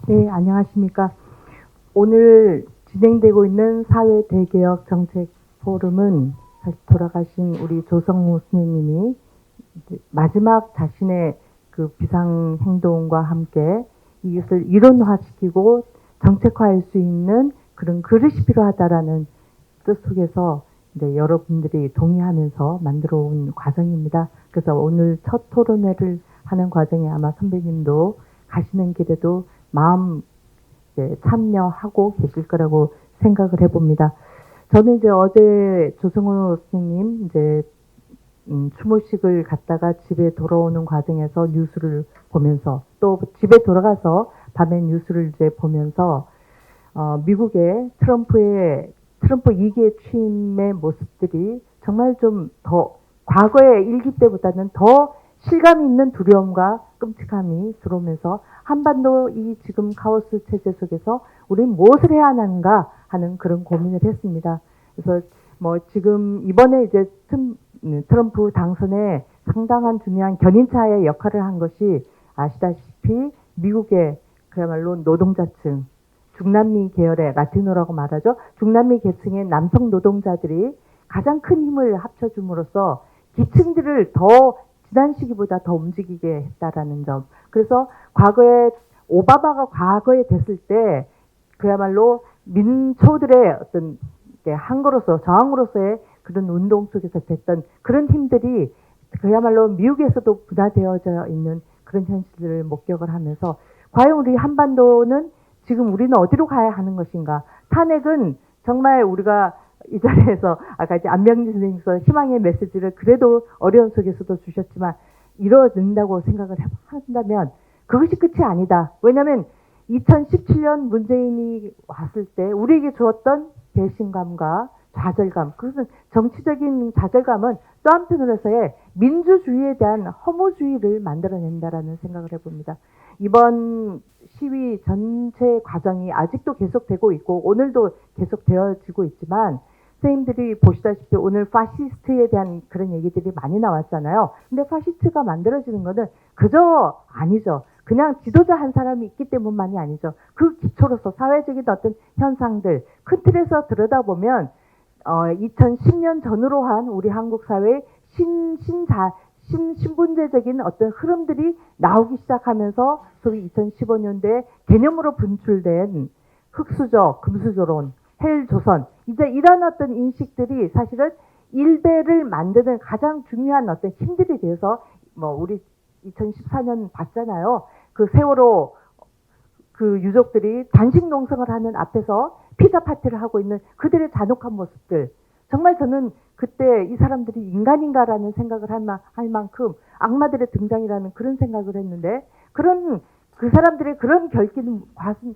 네, 안녕하십니까. 오늘 진행되고 있는 사회 대개혁 정책 포럼은 다시 돌아가신 우리 조성우 스님이 마지막 자신의 그 비상 행동과 함께 이것을 이론화시키고 정책화할 수 있는 그런 그릇이 필요하다라는 뜻 속에서 이제 여러분들이 동의하면서 만들어 온 과정입니다. 그래서 오늘 첫 토론회를 하는 과정에 아마 선배님도 가시는 길에도 마음 이제 참여하고 계실 거라고 생각을 해봅니다. 저는 이제 어제 조성호 선생님 이제 추모식을 갔다가 집에 돌아오는 과정에서 뉴스를 보면서 또 집에 돌아가서 밤에 뉴스를 이제 보면서 미국의 트럼프 2기 취임의 모습들이 정말 좀 더 과거의 1기 때보다는 더 실감 있는 두려움과 끔찍함이 들어오면서 한반도 이 지금 카오스 체제 속에서 우리는 무엇을 해야 하는가 하는 그런 고민을 했습니다. 그래서 뭐 지금 이번에 이제 트럼프 당선에 상당한 중요한 견인차의 역할을 한 것이 아시다시피 미국의 그야말로 노동자층, 중남미 계열의 라티노라고 말하죠. 중남미 계층의 남성 노동자들이 가장 큰 힘을 합쳐줌으로써 기층들을 더 지난 시기보다 더 움직이게 했다라는 점. 그래서 과거에 오바마가 과거에 됐을 때 그야말로 민초들의 어떤 항거로서 저항으로서의 그런 운동 속에서 됐던 그런 힘들이 그야말로 미국에서도 분화되어져 있는 그런 현실을 목격을 하면서 과연 우리 한반도는 지금 우리는 어디로 가야 하는 것인가? 탄핵은 정말 우리가 이 자리에서 아까 이제 안병진 선생님께서 희망의 메시지를 그래도 어려운 속에서도 주셨지만 이뤄낸다고 생각을 한다면 그것이 끝이 아니다. 왜냐하면 2017년 문재인이 왔을 때 우리에게 주었던 배신감과 좌절감, 그것은 정치적인 좌절감은 또 한편으로서의 민주주의에 대한 허무주의를 만들어낸다라는 생각을 해봅니다. 이번 시위 전체 과정이 아직도 계속되고 있고 오늘도 계속되어지고 있지만 선생님들이 보시다시피 오늘 파시스트에 대한 그런 얘기들이 많이 나왔잖아요. 근데 파시스트가 만들어지는 것은 그저 아니죠. 그냥 지도자 한 사람이 있기 때문만이 아니죠. 그 기초로서 사회적인 어떤 현상들, 큰 틀에서 들여다보면 2010년 전후로 한 우리 한국 사회의 신분제적인 어떤 흐름들이 나오기 시작하면서 소위 2015년도에 개념으로 분출된 흑수저, 금수저론, 헬조선, 이제 이런 어떤 인식들이 사실은 일배를 만드는 가장 중요한 어떤 힘들이 되어서 뭐 우리 2014년 봤잖아요. 그 세월호 그 유족들이 단식 농성을 하는 앞에서 피자 파티를 하고 있는 그들의 잔혹한 모습들. 정말 저는 그때 이 사람들이 인간인가라는 생각을 할 만큼 악마들의 등장이라는 그런 생각을 했는데 그 사람들의 그런 결기는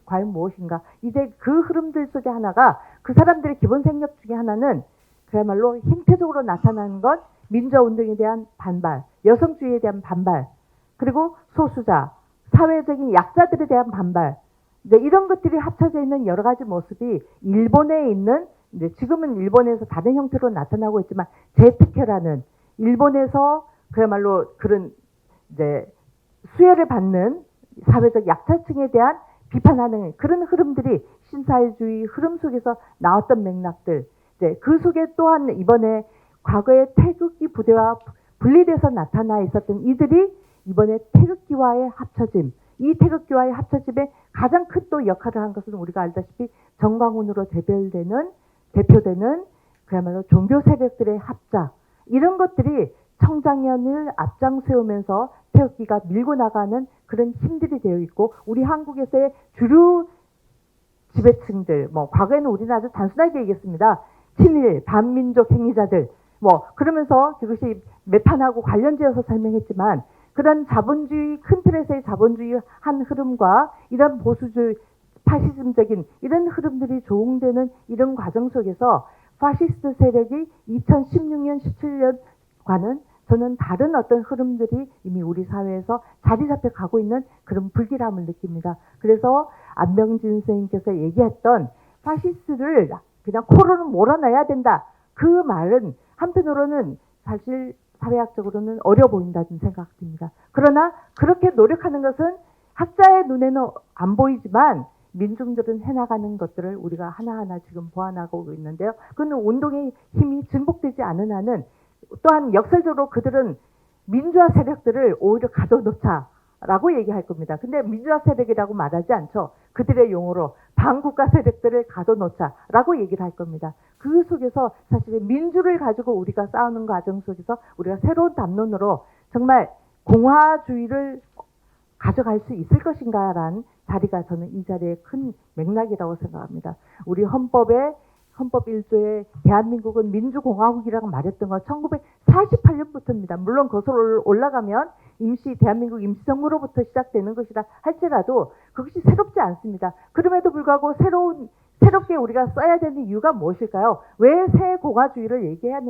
과연 무엇인가? 이제 그 흐름들 속에 하나가 그 사람들의 기본 생각 중에 하나는 그야말로 형태적으로 나타나는 것, 민주화운동에 대한 반발, 여성주의에 대한 반발, 그리고 소수자, 사회적인 약자들에 대한 반발, 이제 이런 것들이 합쳐져 있는 여러 가지 모습이 일본에 있는 이제 지금은 일본에서 다른 형태로 나타나고 있지만 재특혜라는 일본에서 그야말로 그런 이제 수혜를 받는 사회적 약자층에 대한 비판하는 그런 흐름들이 신사회주의 흐름 속에서 나왔던 맥락들. 이제 그 속에 또한 이번에 과거의 태극기 부대와 분리돼서 나타나 있었던 이들이 이번에 태극기와의 합쳐짐. 이 태극기와의 합쳐짐에 가장 큰 또 역할을 한 것은 우리가 알다시피 정광훈으로 대표되는 그야말로 종교 세력들의 합작. 이런 것들이 청장년을 앞장 세우면서 태극기가 밀고 나가는 그런 힘들이 되어 있고 우리 한국에서의 주류 지배층들, 뭐 과거에는 우리는 아주 단순하게 얘기했습니다. 친일, 반민족 행위자들, 뭐 그러면서 그것이 매판하고 관련지어서 설명했지만 그런 자본주의 큰 틀에서의 자본주의 한 흐름과 이런 보수주의 파시즘적인 이런 흐름들이 조응되는 이런 과정 속에서 파시스트 세력이 2016년, 17년과는 저는 다른 어떤 흐름들이 이미 우리 사회에서 자리 잡혀 가고 있는 그런 불길함을 느낍니다. 그래서 안병진 선생님께서 얘기했던 파시스트를 그냥 코로는 몰아내야 된다. 그 말은 한편으로는 사실 사회학적으로는 어려 보인다는 생각이 듭니다. 그러나 그렇게 노력하는 것은 학자의 눈에는 안 보이지만 민중들은 해나가는 것들을 우리가 하나하나 지금 보완하고 있는데요. 그는 운동의 힘이 증폭되지 않은 한은 또한 역설적으로 그들은 민주화 세력들을 오히려 가둬놓자라고 얘기할 겁니다. 근데 민주화 세력이라고 말하지 않죠. 그들의 용어로 반국가 세력들을 가둬놓자라고 얘기를 할 겁니다. 그 속에서 사실 민주를 가지고 우리가 싸우는 과정 속에서 우리가 새로운 담론으로 정말 공화주의를 가져갈 수 있을 것인가라는 자리가 저는 이 자리의 큰 맥락이라고 생각합니다. 우리 헌법 1조에 대한민국은 민주공화국이라고 말했던 건 1948년부터입니다. 물론 거슬러 올라가면 대한민국 임시정부로부터 시작되는 것이라 할지라도 그것이 새롭지 않습니다. 그럼에도 불구하고 새롭게 우리가 써야 되는 이유가 무엇일까요? 왜 새 공화주의를 얘기해야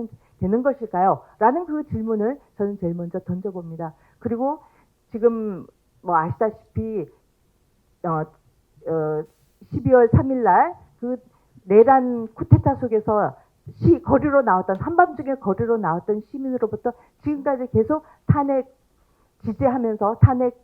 되는 것일까요? 라는 그 질문을 저는 제일 먼저 던져봅니다. 그리고 지금 뭐 아시다시피 12월 3일 날 그 내란 쿠데타 속에서 거리로 나왔던 한밤중에 거리로 나왔던 시민으로부터 지금까지 계속 탄핵 지지하면서 탄핵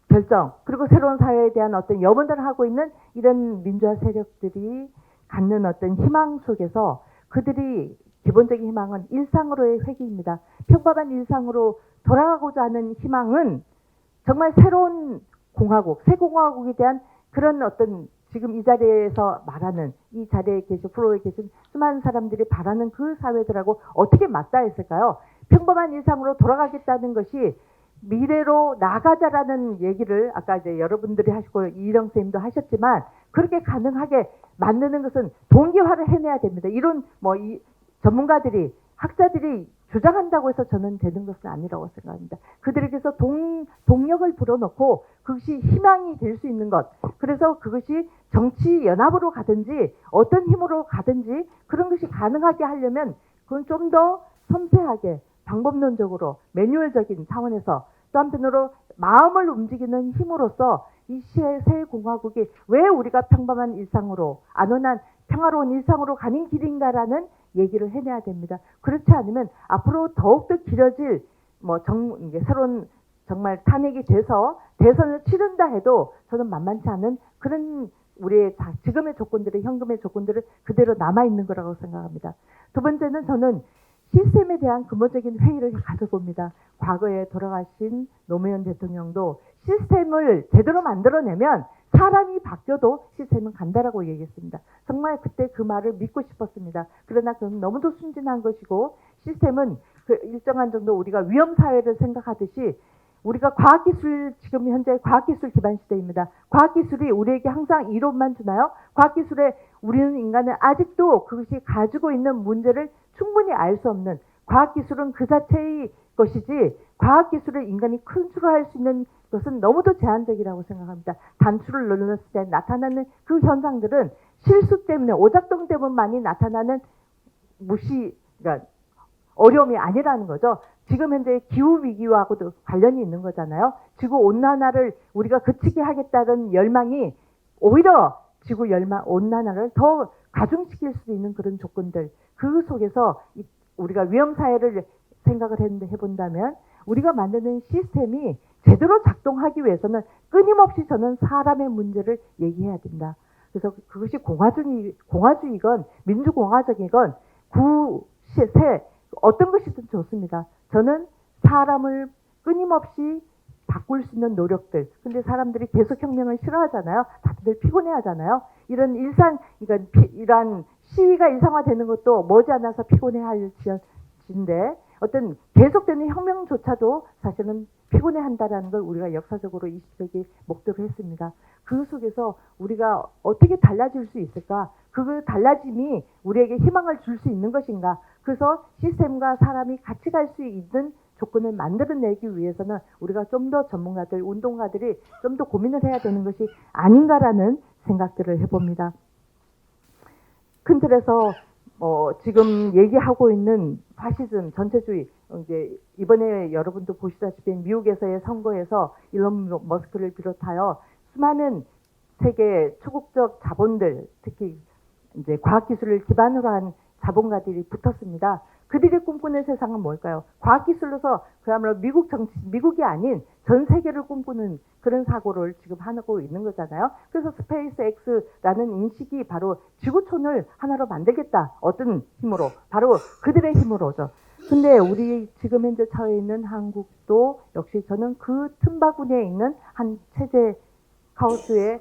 결정 그리고 새로운 사회에 대한 어떤 염원을 하고 있는 이런 민주화 세력들이 갖는 어떤 희망 속에서 그들이 기본적인 희망은 일상으로의 회귀입니다. 평범한 일상으로 돌아가고자 하는 희망은 정말 새로운 공화국, 새 공화국에 대한 그런 어떤 지금 이 자리에서 말하는 이 자리에 계신 프로에 계신 수많은 사람들이 바라는 그 사회들하고 어떻게 맞닿아 있을까요? 평범한 일상으로 돌아가겠다는 것이 미래로 나가자라는 얘기를 아까 이제 여러분들이 하시고 이희령 선생님도 하셨지만 그렇게 가능하게 만드는 것은 동기화를 해내야 됩니다. 이런 이 전문가들이 학자들이 주장한다고 해서 저는 되는 것은 아니라고 생각합니다. 그들에게서 동력을 불어넣고 그것이 희망이 될 수 있는 것. 그래서 그것이 정치 연합으로 가든지 어떤 힘으로 가든지 그런 것이 가능하게 하려면 그건 좀 더 섬세하게 방법론적으로 매뉴얼적인 차원에서 또 한편으로 마음을 움직이는 힘으로써 이 새 공화국이 왜 우리가 평범한 일상으로 안온한 평화로운 일상으로 가는 길인가라는 얘기를 해내야 됩니다. 그렇지 않으면 앞으로 더욱더 길어질 이게 새로운 정말 탄핵이 돼서 대선을 치른다 해도 저는 만만치 않은 그런 우리의 지금의 조건들의 현금의 조건들을 그대로 남아있는 거라고 생각합니다. 두 번째는 저는 시스템에 대한 근본적인 회의를 가져봅니다. 과거에 돌아가신 노무현 대통령도 시스템을 제대로 만들어내면 사람이 바뀌어도 시스템은 간다라고 얘기했습니다. 정말 그때 그 말을 믿고 싶었습니다. 그러나 그건 너무도 순진한 것이고 시스템은 그 일정한 정도 우리가 위험사회를 생각하듯이 우리가 과학기술 지금 현재 과학기술 기반 시대입니다. 과학기술이 우리에게 항상 이론만 주나요? 과학기술에 우리는 인간은 아직도 그것이 가지고 있는 문제를 충분히 알 수 없는 과학기술은 그 자체의 것이지 과학기술을 인간이 컨트롤할 수 있는 것은 너무도 제한적이라고 생각합니다. 단추를 눌렀을 때 나타나는 그 현상들은 실수 때문에 오작동 때문만이 나타나는 그러니까 어려움이 아니라는 거죠. 지금 현재 기후위기와도 관련이 있는 거잖아요. 지구온난화를 우리가 그치게 하겠다는 열망이 오히려 지구온난화를 더 가중시킬 수 있는 그런 조건들 그 속에서 우리가 위험사회를 생각을 해본다면 우리가 만드는 시스템이 제대로 작동하기 위해서는 끊임없이 저는 사람의 문제를 얘기해야 된다. 그래서 그것이 공화주의건 민주공화적이건 어떤 것이든 좋습니다. 저는 사람을 끊임없이 바꿀 수 있는 노력들. 근데 사람들이 계속 혁명을 싫어하잖아요. 다들 피곤해하잖아요. 이런 이러한 시위가 일상화되는 것도 머지않아서 피곤해할 지인데 어떤 계속되는 혁명조차도 사실은 피곤해한다라는 걸 우리가 역사적으로 20세기 목도를 했습니다. 그 속에서 우리가 어떻게 달라질 수 있을까? 그 달라짐이 우리에게 희망을 줄 수 있는 것인가? 그래서 시스템과 사람이 같이 갈 수 있는 조건을 만들어내기 위해서는 우리가 좀 더 전문가들, 운동가들이 좀 더 고민을 해야 되는 것이 아닌가라는 생각들을 해봅니다. 큰 틀에서 지금 얘기하고 있는 파시즘, 전체주의, 이제 이번에 여러분도 보시다시피 미국에서의 선거에서 일론 머스크를 비롯하여 수많은 세계 초국적 자본들, 특히 이제 과학기술을 기반으로 한 자본가들이 붙었습니다. 그들이 꿈꾸는 세상은 뭘까요? 과학기술로서 그야말로 미국이 아닌 전 세계를 꿈꾸는 그런 사고를 지금 하고 있는 거잖아요. 그래서 스페이스 X라는 인식이 바로 지구촌을 하나로 만들겠다. 어떤 힘으로? 바로 그들의 힘으로죠. 근데 우리 지금 현재 처해 있는 한국도 역시 저는 그 틈바구니에 있는 한 체제 카오스에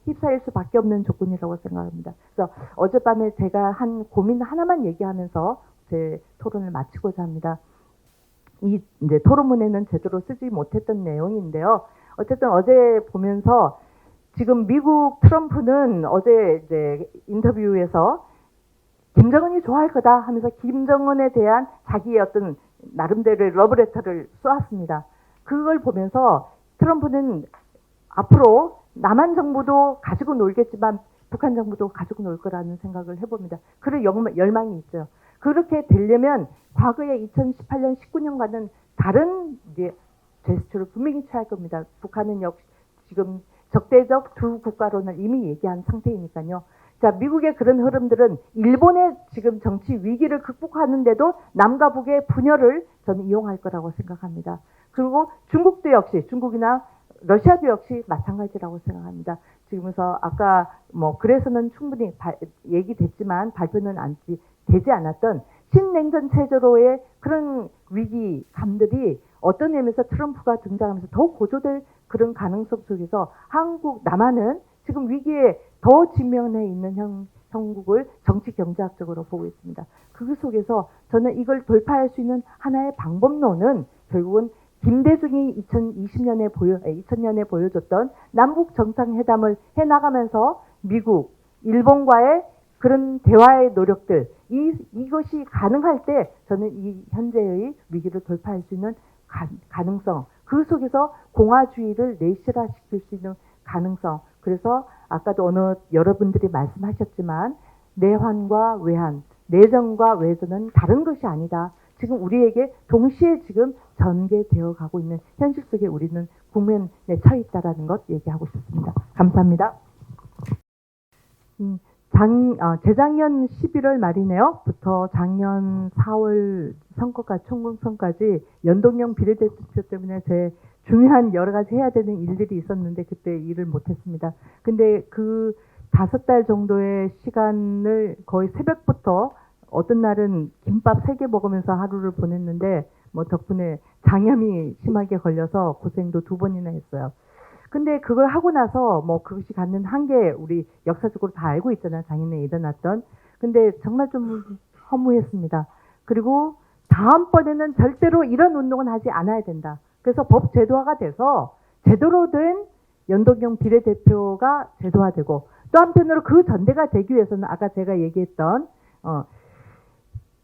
휩싸일 수밖에 없는 조건이라고 생각합니다. 그래서 어젯밤에 제가 한 고민 하나만 얘기하면서 제 토론을 마치고자 합니다. 이 이제 토론문에는 제대로 쓰지 못했던 내용인데요. 어쨌든 어제 보면서 지금 미국 트럼프는 어제 이제 인터뷰에서 김정은이 좋아할 거다 하면서 김정은에 대한 자기의 어떤 나름대로의 러브레터를 쏘았습니다. 그걸 보면서 트럼프는 앞으로 남한 정부도 가지고 놀겠지만 북한 정부도 가지고 놀 거라는 생각을 해봅니다. 그런 열망이 있죠. 그렇게 되려면 과거에 2018년, 19년과는 다른 제스처를 분명히 취할 겁니다. 북한은 역시 지금 적대적 두 국가론을 이미 얘기한 상태이니까요. 자, 미국의 그런 흐름들은 일본의 지금 정치 위기를 극복하는데도 남과 북의 분열을 저는 이용할 거라고 생각합니다. 그리고 중국도 역시, 중국이나 러시아도 역시 마찬가지라고 생각합니다. 지금서 아까 뭐 그래서는 충분히 얘기됐지만 발표는 되지 않았던 신냉전 체제로의 그런 위기감들이 어떤 의미에서 트럼프가 등장하면서 더 고조될 그런 가능성 속에서 한국, 남한은 지금 위기에 더 직면해 있는 형국을 정치 경제학적으로 보고 있습니다. 그 속에서 저는 이걸 돌파할 수 있는 하나의 방법론은 결국은 김대중이 2000년에 보여줬던 남북 정상회담을 해나가면서 미국, 일본과의 그런 대화의 노력들, 이것이 가능할 때 저는 이 현재의 위기를 돌파할 수 있는 가능성, 그 속에서 공화주의를 내실화시킬 수 있는 가능성. 그래서 아까도 여러분들이 말씀하셨지만 내환과 외환, 내전과 외전은 다른 것이 아니다. 지금 우리에게 동시에 지금 전개되어 가고 있는 현실 속에 우리는 국면에 처해 있다는 것 얘기하고 싶습니다. 감사합니다. 재작년 11월 말이네요. 부터 작년 4월 총선까지 연동형 비례대표 때문에 제 중요한 여러 가지 해야 되는 일들이 있었는데 그때 일을 못했습니다. 근데 그 5달 정도의 시간을 거의 새벽부터 어떤 날은 김밥 3개 먹으면서 하루를 보냈는데 뭐 덕분에 장염이 심하게 걸려서 고생도 2번이나 했어요. 근데 그걸 하고 나서 뭐 그것이 갖는 한계 우리 역사적으로 다 알고 있잖아요. 작년에 일어났던. 근데 정말 좀 허무했습니다. 그리고 다음번에는 절대로 이런 운동은 하지 않아야 된다. 그래서 법 제도화가 돼서 제대로 된 연동형 비례대표가 제도화되고 또 한편으로 그 전대가 되기 위해서는 아까 제가 얘기했던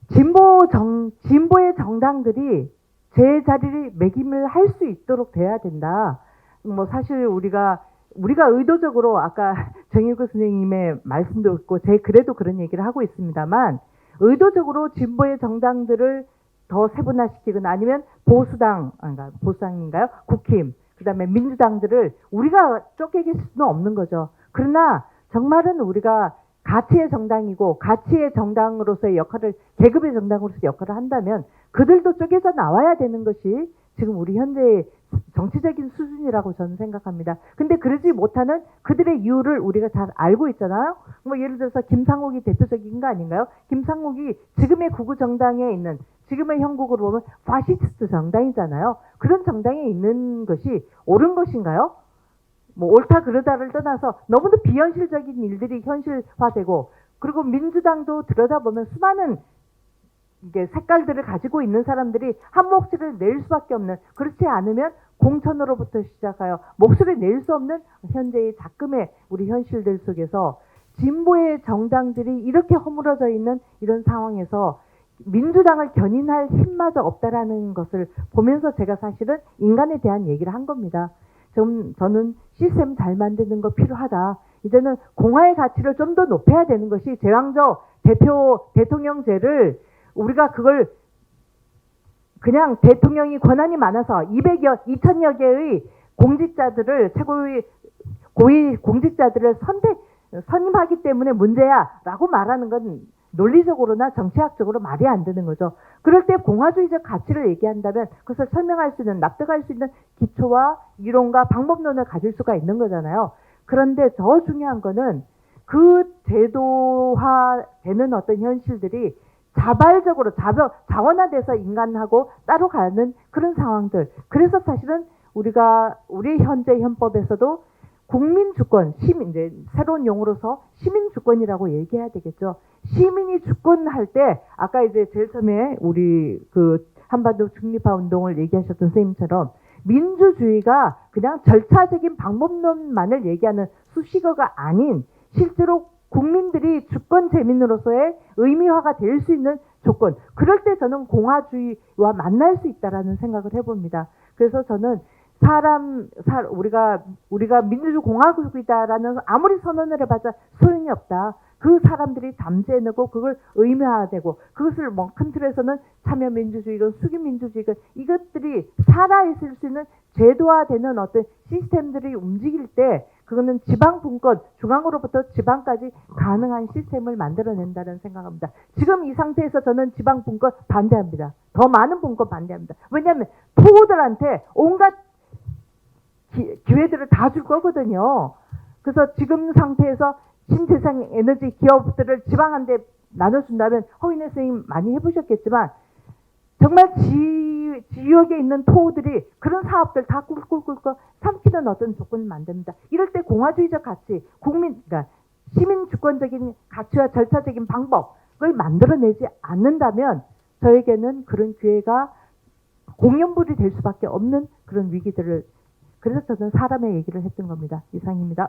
진보의 정당들이 제 자리를 매김을 할 수 있도록 돼야 된다. 뭐 사실 우리가 의도적으로 아까 정일구 선생님의 말씀도 있고 제 글에도 그런 얘기를 하고 있습니다만 의도적으로 진보의 정당들을 더 세분화시키거나 아니면 보수당인가요? 국힘, 그다음에 민주당들을 우리가 쫓겨낼 수는 없는 거죠. 그러나 정말은 우리가 가치의 정당이고 가치의 정당으로서의 역할을 계급의 정당으로서의 역할을 한다면 그들도 쪼개져 나와야 되는 것이 지금 우리 현재의 정치적인 수준이라고 저는 생각합니다. 근데 그러지 못하는 그들의 이유를 우리가 잘 알고 있잖아요. 뭐 예를 들어서 김상욱이 대표적인 거 아닌가요? 김상욱이 지금의 구구 정당에 있는 지금의 형국으로 보면 파시스트 정당이잖아요. 그런 정당에 있는 것이 옳은 것인가요? 뭐 옳다 그르다를 떠나서 너무도 비현실적인 일들이 현실화되고 그리고 민주당도 들여다보면 수많은 이게 색깔들을 가지고 있는 사람들이 한 목소리를 낼 수밖에 없는 그렇지 않으면 공천으로부터 시작하여 목소리를 낼 수 없는 현재의 작금의 우리 현실들 속에서 진보의 정당들이 이렇게 허물어져 있는 이런 상황에서 민주당을 견인할 힘마저 없다라는 것을 보면서 제가 사실은 인간에 대한 얘기를 한 겁니다. 저는 시스템 잘 만드는 거 필요하다. 이제는 공화의 가치를 좀 더 높여야 되는 것이 제왕적 대통령제를 우리가 그걸 그냥 대통령이 권한이 많아서 2000여 개의 공직자들을 최고의 고위 공직자들을 선임하기 때문에 문제야라고 말하는 건 논리적으로나 정치학적으로 말이 안 되는 거죠. 그럴 때 공화주의적 가치를 얘기한다면 그것을 설명할 수 있는, 납득할 수 있는 기초와 이론과 방법론을 가질 수가 있는 거잖아요. 그런데 더 중요한 거는 그 제도화되는 어떤 현실들이 자발적으로 자원화돼서 인간하고 따로 가는 그런 상황들. 그래서 사실은 우리 현재 현법에서도 국민주권, 이제 새로운 용어로서 시민주권이라고 얘기해야 되겠죠. 시민이 주권할 때, 아까 이제 제일 처음에 우리 한반도 중립화 운동을 얘기하셨던 선생님처럼 민주주의가 그냥 절차적인 방법론만을 얘기하는 수식어가 아닌 실제로 국민들이 주권 재민으로서의 의미화가 될 수 있는 조건. 그럴 때 저는 공화주의와 만날 수 있다라는 생각을 해봅니다. 그래서 저는 우리가 민주주의 공화국이다라는 아무리 선언을 해봤자 소용이 없다. 그 사람들이 잠재해내고 그걸 의미화되고 그것을 큰 틀에서는 참여민주주의건 수기민주주의건 이것들이 살아있을 수 있는 제도화되는 어떤 시스템들이 움직일 때 그거는 지방분권, 중앙으로부터 지방까지 가능한 시스템을 만들어낸다는 생각합니다. 지금 이 상태에서 저는 지방분권 반대합니다. 더 많은 분권 반대합니다. 왜냐하면 토호들한테 온갖 기회들을 다 줄 거거든요. 그래서 지금 상태에서 신재생 에너지 기업들을 지방한테 나눠준다면 허인혜 선생님 많이 해보셨겠지만 정말 지역에 있는 토호들이 그런 사업들 다 꿀꿀꿀꿀 삼키는 어떤 조건을 만듭니다. 이럴 때 공화주의적 가치, 그러니까 시민 주권적인 가치와 절차적인 방법을 만들어내지 않는다면 저에게는 그런 기회가 공연불이 될 수밖에 없는 그런 위기들을, 그래서 저는 사람의 얘기를 했던 겁니다. 이상입니다.